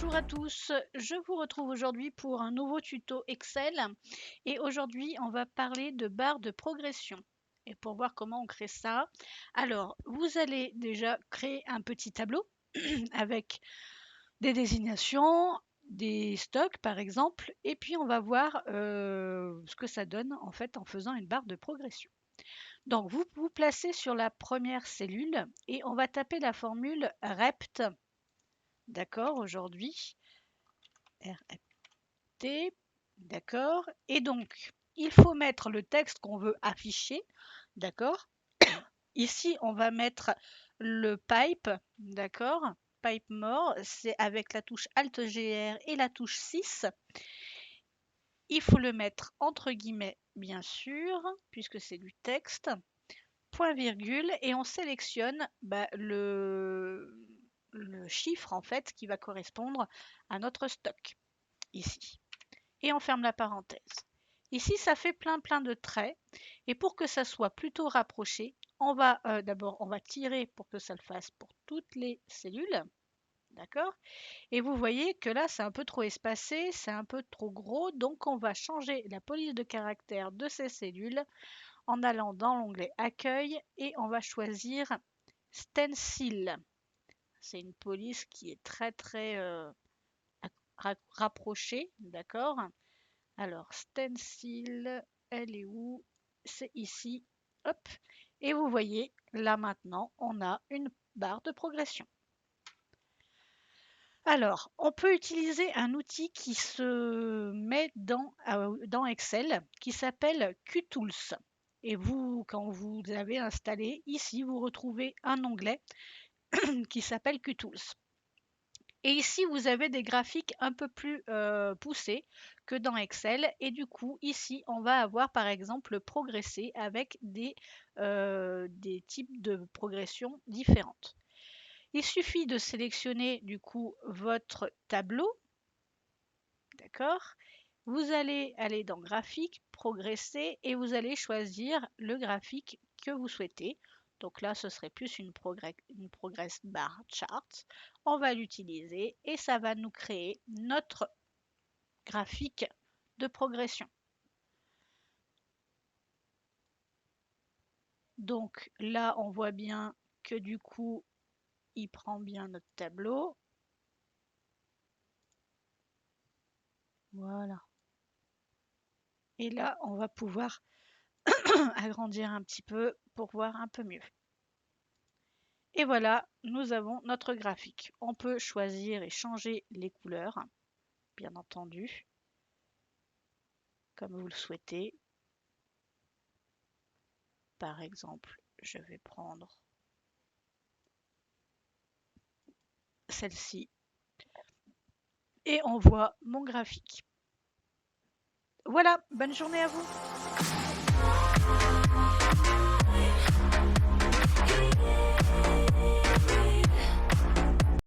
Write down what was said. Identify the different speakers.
Speaker 1: Bonjour à tous, je vous retrouve aujourd'hui pour un nouveau tuto Excel et aujourd'hui on va parler de barre de progression. Et pour voir comment on crée ça, alors vous allez déjà créer un petit tableau avec des désignations, des stocks par exemple, et puis on va voir ce que ça donne en fait en faisant une barre de progression. Donc vous vous placez sur la première cellule et on va taper la formule REPT, d'accord, aujourd'hui. RFT, d'accord. Et donc, il faut mettre le texte qu'on veut afficher, d'accord. Ici, on va mettre le pipe, d'accord. Pipe more, c'est avec la touche Alt-GR et la touche 6. Il faut le mettre entre guillemets, bien sûr, puisque c'est du texte. Point virgule, et on sélectionne le chiffre en fait qui va correspondre à notre stock, ici. Et on ferme la parenthèse. Ici, ça fait plein de traits. Et pour que ça soit plutôt rapproché, on va d'abord on va tirer pour que ça le fasse pour toutes les cellules. D'accord. Et vous voyez que là, c'est un peu trop espacé, c'est un peu trop gros. Donc, on va changer la police de caractère de ces cellules en allant dans l'onglet Accueil et on va choisir Stencil. C'est une police qui est très rapprochée. D'accord. Alors, stencil, elle est où? C'est ici. Hop. Et vous voyez, là maintenant, on a une barre de progression. Alors, on peut utiliser un outil qui se met dans Excel qui s'appelle QTools. Et vous, quand vous avez installé, ici, vous retrouvez un onglet qui s'appelle QTools. Et ici, vous avez des graphiques un peu plus poussés que dans Excel. Et du coup, ici, on va avoir par exemple progressé avec des types de progression différentes. Il suffit de sélectionner du coup votre tableau. D'accord. Vous allez aller dans graphique, progresser et vous allez choisir le graphique que vous souhaitez. Donc là, ce serait plus une progress bar chart. On va l'utiliser et ça va nous créer notre graphique de progression. Donc là, on voit bien que du coup, il prend bien notre tableau. Voilà. Et là, on va pouvoir agrandir un petit peu pour voir un peu mieux. Et voilà, nous avons notre graphique. On peut choisir et changer les couleurs, bien entendu, comme vous le souhaitez. Par exemple, je vais prendre celle-ci et on voit mon graphique. Voilà, bonne journée à vous!